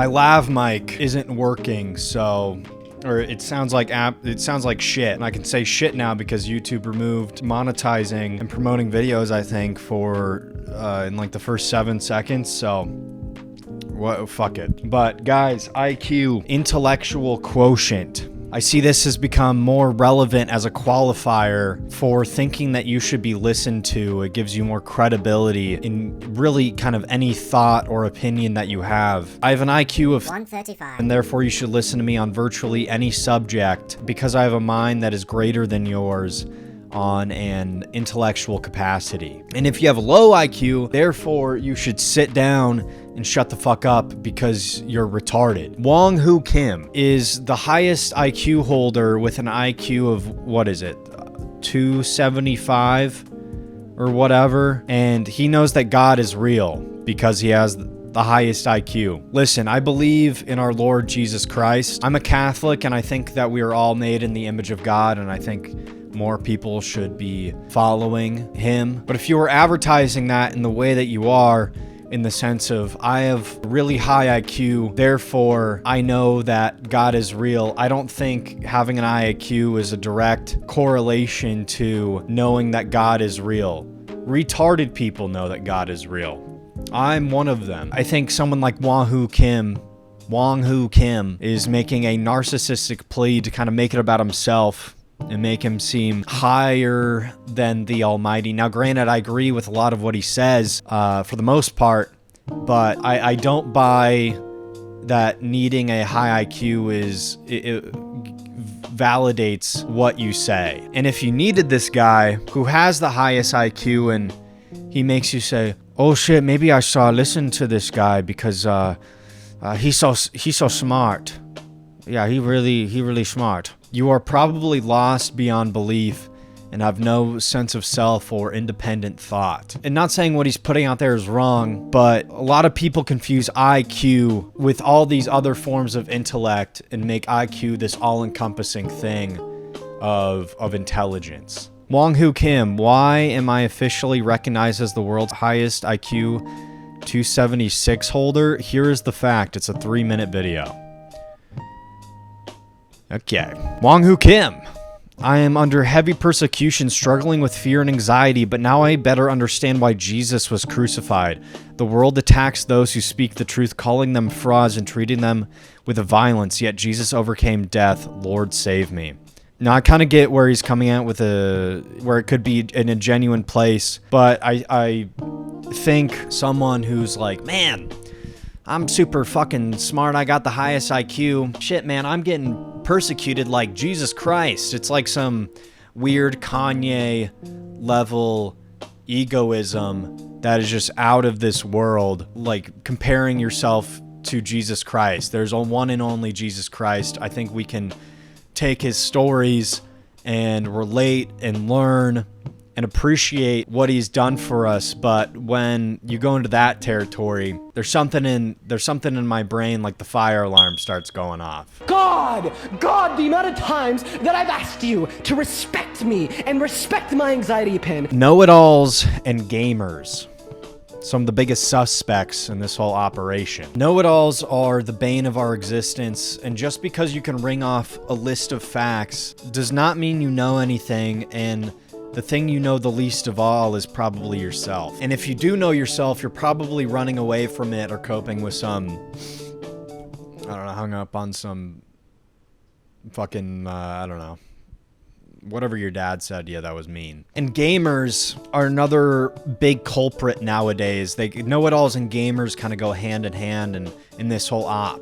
My lav mic isn't working, so... Or it sounds like shit, and I can say shit now because YouTube removed monetizing and promoting videos, I think, for in like the first 7 seconds, so what, fuck it. But guys, IQ, intellectual quotient. I see this has become more relevant as a qualifier for thinking that you should be listened to. It gives you more credibility in really kind of any thought or opinion that you have. I have an IQ of 135, and therefore you should listen to me on virtually any subject because I have a mind that is greater than yours on an intellectual capacity. And if you have a low IQ, therefore you should sit down and shut the fuck up because you're retarded. Wong Hu Kim is the highest IQ holder with an IQ of, what is it, 275 or whatever, and he knows that God is real because he has the highest IQ. Listen, I believe in our Lord Jesus Christ. I'm a Catholic, and I think that we are all made in the image of God, and I think more people should be following him. But if you are advertising that in the way that you are, in the sense of, I have really high IQ, therefore I know that God is real, I don't think having an high IQ is a direct correlation to knowing that God is real. Retarded people know that God is real. I'm one of them. I think someone like Wong Hu Kim is making a narcissistic plea to kind of make it about himself and make him seem higher than the Almighty. Now, granted, I agree with a lot of what he says for the most part, but I don't buy that needing a high IQ it validates what you say. And if you needed this guy who has the highest IQ and he makes you say, oh shit, maybe I should listen to this guy because he's so smart. Yeah, he really smart. You are probably lost beyond belief and have no sense of self or independent thought. And not saying what he's putting out there is wrong, but a lot of people confuse IQ with all these other forms of intellect and make IQ this all-encompassing thing of intelligence. Wong Hu Kim, why am I officially recognized as the world's highest IQ 276 holder? Here is the fact. It's a 3-minute video. Okay. Wong Hu Kim. I am under heavy persecution, struggling with fear and anxiety, but now I better understand why Jesus was crucified. The world attacks those who speak the truth, calling them frauds and treating them with violence, yet Jesus overcame death. Lord, save me. Now, I kind of get where he's coming at with where it could be in a genuine place, but I think someone who's like, man, I'm super fucking smart, I got the highest IQ. Shit, man, I'm getting persecuted like Jesus Christ. It's like some weird Kanye level egoism that is just out of this world, like comparing yourself to Jesus Christ. There's a one and only Jesus Christ. I think we can take his stories and relate and learn and appreciate what he's done for us, but when you go into that territory, there's something in my brain, like the fire alarm starts going off. God, the amount of times that I've asked you to respect me and respect my anxiety pin. Know-it-alls and gamers. Some of the biggest suspects in this whole operation. Know-it-alls are the bane of our existence, and just because you can ring off a list of facts does not mean you know anything, and the thing you know the least of all is probably yourself. And if you do know yourself, you're probably running away from it or coping with some, I don't know, hung up on some fucking, I don't know. Whatever your dad said, yeah, that was mean. And gamers are another big culprit nowadays. Know-it-alls and gamers kind of go hand in hand in this whole op.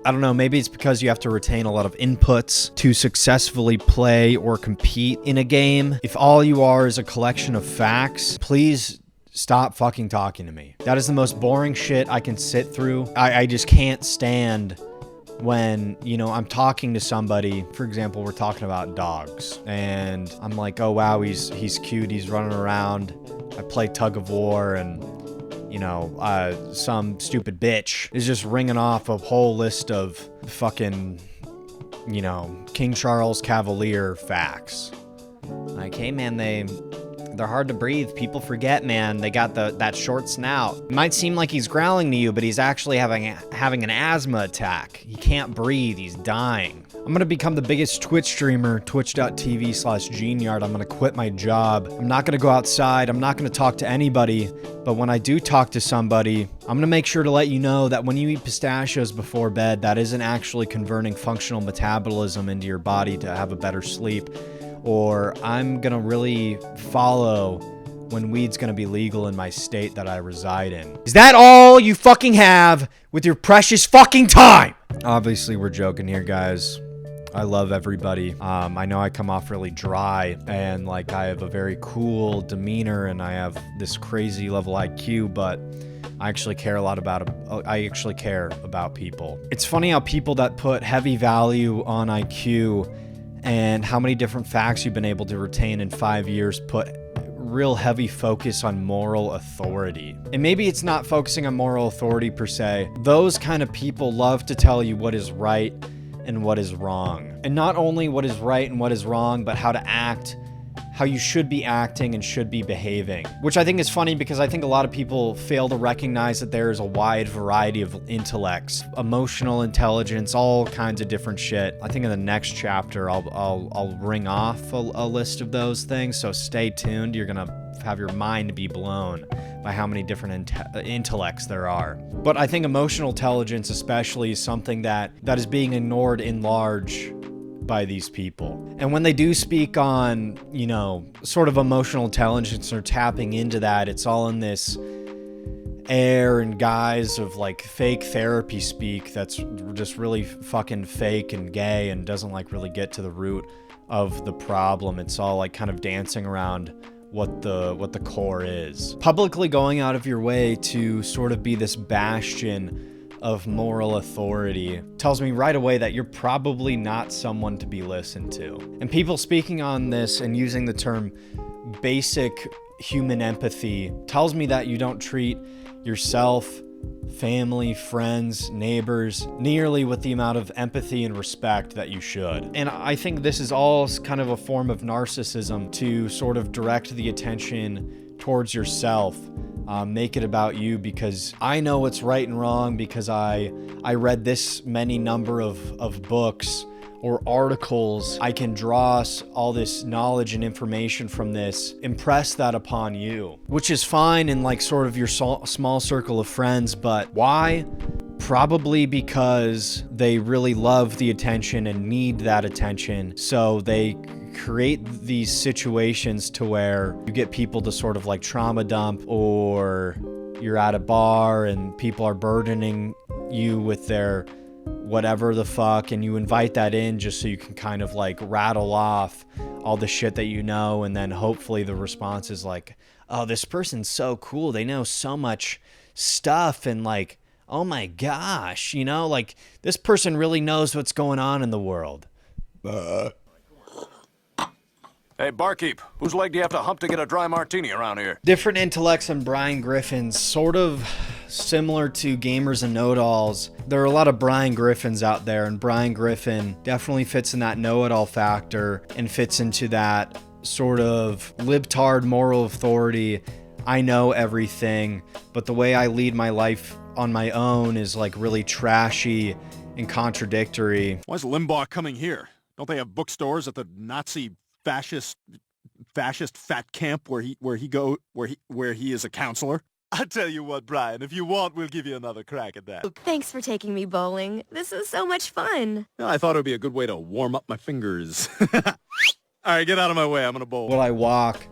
I don't know, maybe it's because you have to retain a lot of inputs to successfully play or compete in a game. If all you are is a collection of facts, please stop fucking talking to me. That is the most boring shit I can sit through. I just can't stand when, you know, I'm talking to somebody, for example, we're talking about dogs, and I'm like, oh wow, he's cute, he's running around, I play tug of war, and you know, some stupid bitch is just ringing off a whole list of fucking, you know, King Charles Cavalier facts. Like, hey man, They're hard to breathe. People forget, man. They got that short snout. It might seem like he's growling to you, but he's actually having an asthma attack. He can't breathe. He's dying. I'm gonna become the biggest Twitch streamer, twitch.tv/GeneYard. I'm gonna quit my job. I'm not gonna go outside. I'm not gonna talk to anybody. But when I do talk to somebody, I'm gonna make sure to let you know that when you eat pistachios before bed, that isn't actually converting functional metabolism into your body to have a better sleep. Or I'm gonna really follow when weed's gonna be legal in my state that I reside in. Is that all you fucking have with your precious fucking time? Obviously, we're joking here, guys. I love everybody. I know I come off really dry and like I have a very cool demeanor and I have this crazy level IQ, but I actually care about people. It's funny how people that put heavy value on IQ and how many different facts you've been able to retain in 5 years put real heavy focus on moral authority. And maybe it's not focusing on moral authority per se. Those kind of people love to tell you what is right and what is wrong. And not only what is right and what is wrong, but how to act, how you should be acting and should be behaving. Which I think is funny because I think a lot of people fail to recognize that there is a wide variety of intellects, emotional intelligence, all kinds of different shit. I think in the next chapter, I'll ring off a list of those things, so stay tuned. You're gonna have your mind be blown by how many different intellects there are. But I think emotional intelligence especially is something that is being ignored in large by these people. And when they do speak on, you know, sort of emotional intelligence or tapping into that, it's all in this air and guise of like fake therapy speak that's just really fucking fake and gay and doesn't like really get to the root of the problem. It's all like kind of dancing around what the core is. Publicly going out of your way to sort of be this bastion of moral authority tells me right away that you're probably not someone to be listened to. And people speaking on this and using the term basic human empathy tells me that you don't treat yourself, family, friends, neighbors nearly with the amount of empathy and respect that you should. And I think this is all kind of a form of narcissism to sort of direct the attention towards yourself. Make it about you because I know what's right and wrong because I read this many number of books or articles. I can draw all this knowledge and information from this, impress that upon you, which is fine in like sort of your small circle of friends. But why? Probably because they really love the attention and need that attention. So they create these situations to where you get people to sort of like trauma dump, or you're at a bar and people are burdening you with their whatever the fuck, and you invite that in just so you can kind of like rattle off all the shit that you know, and then hopefully the response is like, oh, this person's so cool, they know so much stuff, and like, oh my gosh, you know, like this person really knows what's going on in the world. Hey, barkeep, whose leg do you have to hump to get a dry martini around here? Different intellects and Brian Griffins, sort of similar to gamers and know-it-alls. There are a lot of Brian Griffins out there, and Brian Griffin definitely fits in that know-it-all factor and fits into that sort of libtard moral authority. I know everything, but the way I lead my life on my own is like really trashy and contradictory. Why is Limbaugh coming here? Don't they have bookstores at the Nazi fascist fat camp where he is a counselor? I tell you what, Brian, if you want, we'll give you another crack at that. Thanks for taking me bowling. This is so much fun. Yeah, I thought it would be a good way to warm up my fingers. All right, get out of my way. I'm gonna bowl. What I walk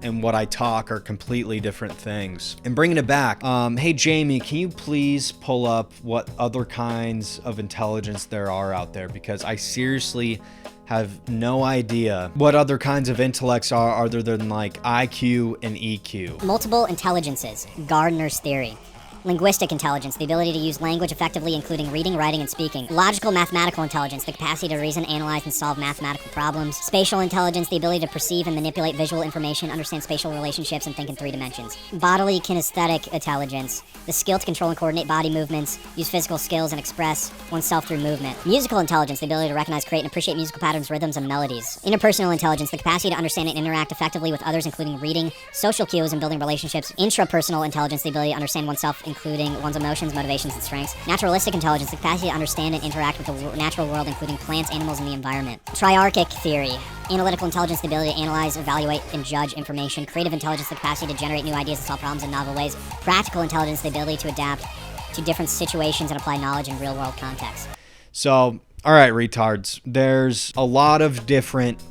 and what I talk are completely different things. And bringing it back, hey Jamie, can you please pull up what other kinds of intelligence there are out there? Because I seriously have no idea what other kinds of intellects are other than like IQ and EQ. Multiple intelligences, Gardner's theory. Linguistic intelligence, the ability to use language effectively, including reading, writing, and speaking. Logical mathematical intelligence, the capacity to reason, analyze, and solve mathematical problems. Spatial intelligence, the ability to perceive and manipulate visual information, understand spatial relationships, and think in 3 dimensions. Bodily kinesthetic intelligence, the skill to control and coordinate body movements, use physical skills, and express oneself through movement. Musical intelligence, the ability to recognize, create, and appreciate musical patterns, rhythms, and melodies. Interpersonal intelligence, the capacity to understand and interact effectively with others, including reading, social cues, and building relationships. Intrapersonal intelligence, the ability to understand oneself, including one's emotions, motivations, and strengths. Naturalistic intelligence, the capacity to understand and interact with the natural world, including plants, animals, and the environment. Triarchic theory. Analytical intelligence, the ability to analyze, evaluate, and judge information. Creative intelligence, the capacity to generate new ideas and solve problems in novel ways. Practical intelligence, the ability to adapt to different situations and apply knowledge in real-world contexts. So, all right, retards. There's a lot of different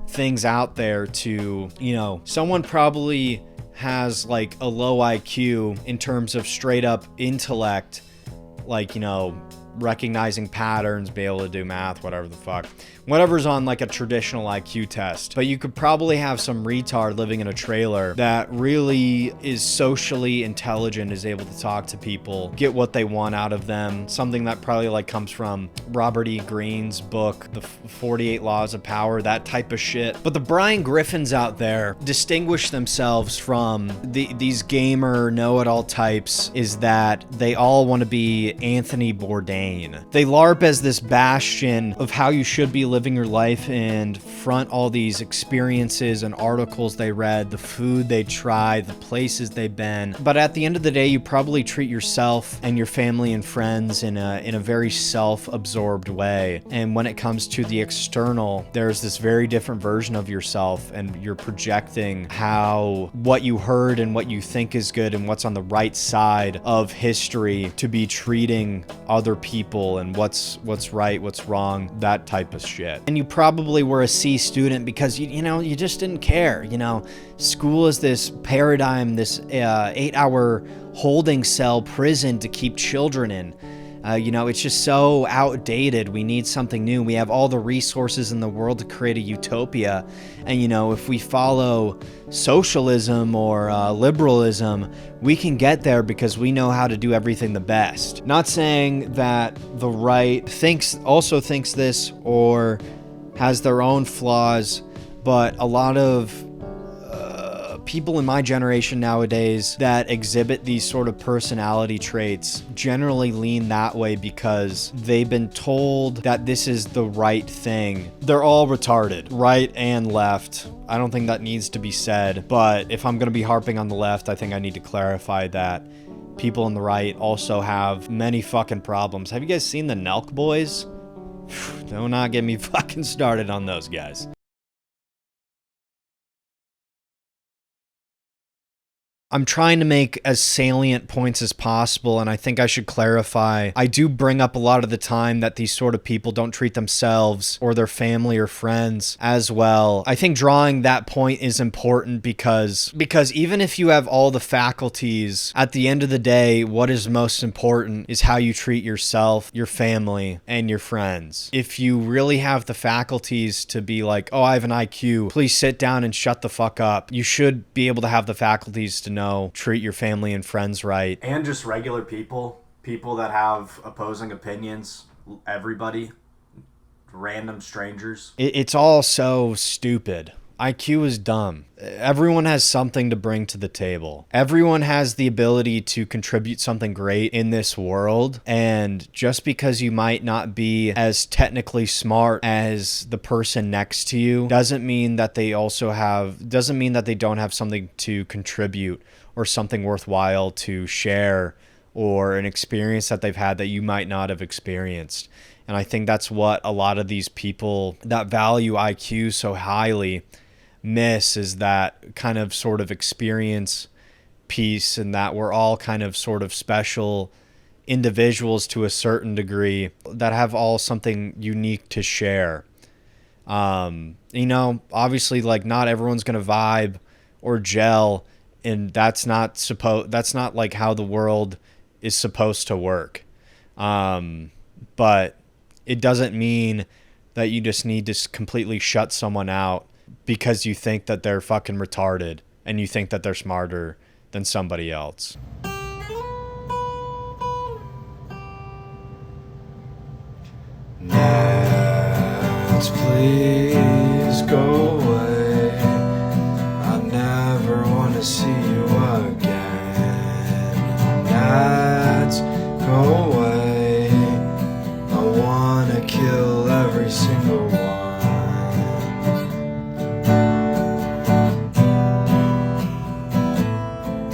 things out there to, someone probably has like a low IQ in terms of straight up intellect, like, recognizing patterns, be able to do math, whatever the fuck. Whatever's on like a traditional IQ test. But you could probably have some retard living in a trailer that really is socially intelligent, is able to talk to people, get what they want out of them. Something that probably like comes from Robert E. Greene's book, The 48 Laws of Power, that type of shit. But the Brian Griffins out there distinguish themselves from these gamer know-it-all types is that they all want to be Anthony Bourdain. They LARP as this bastion of how you should be living your life and front all these experiences and articles they read, the food they tried, the places they've been. But at the end of the day, you probably treat yourself and your family and friends in a very self-absorbed way. And when it comes to the external, there's this very different version of yourself, and you're projecting what you heard and what you think is good and what's on the right side of history to be treating other people and what's right, what's wrong, that type of shit. And you probably were a C student because you just didn't care. School is this paradigm, this 8-hour holding cell prison to keep children in. It's just so outdated. We need something new. We have all the resources in the world to create a utopia. And, if we follow socialism or liberalism, we can get there because we know how to do everything the best. Not saying that the right also thinks this or has their own flaws, but a lot of people in my generation nowadays that exhibit these sort of personality traits generally lean that way because they've been told that this is the right thing. They're all retarded, right and left. I don't think that needs to be said, but if I'm going to be harping on the left, I think I need to clarify that people on the right also have many fucking problems. Have you guys seen the Nelk Boys? Do not get me fucking started on those guys. I'm trying to make as salient points as possible, and I think I should clarify. I do bring up a lot of the time that these sort of people don't treat themselves or their family or friends as well. I think drawing that point is important because even if you have all the faculties, at the end of the day, what is most important is how you treat yourself, your family, and your friends. If you really have the faculties to be like, oh, I have an IQ, please sit down and shut the fuck up. You should be able to have the faculties to know, treat your family and friends right. And just regular people that have opposing opinions, everybody, random strangers. It's all so stupid. IQ is dumb. Everyone has something to bring to the table. Everyone has the ability to contribute something great in this world. And just because you might not be as technically smart as the person next to you doesn't mean that they don't have something to contribute or something worthwhile to share or an experience that they've had that you might not have experienced. And I think that's what a lot of these people that value IQ so highly miss, is that kind of sort of experience piece, and that we're all kind of sort of special individuals to a certain degree that have all something unique to share. Obviously, like, not everyone's going to vibe or gel, and that's not like how the world is supposed to work. But it doesn't mean that you just need to completely shut someone out because you think that they're fucking retarded and you think that they're smarter than somebody else. Let's please go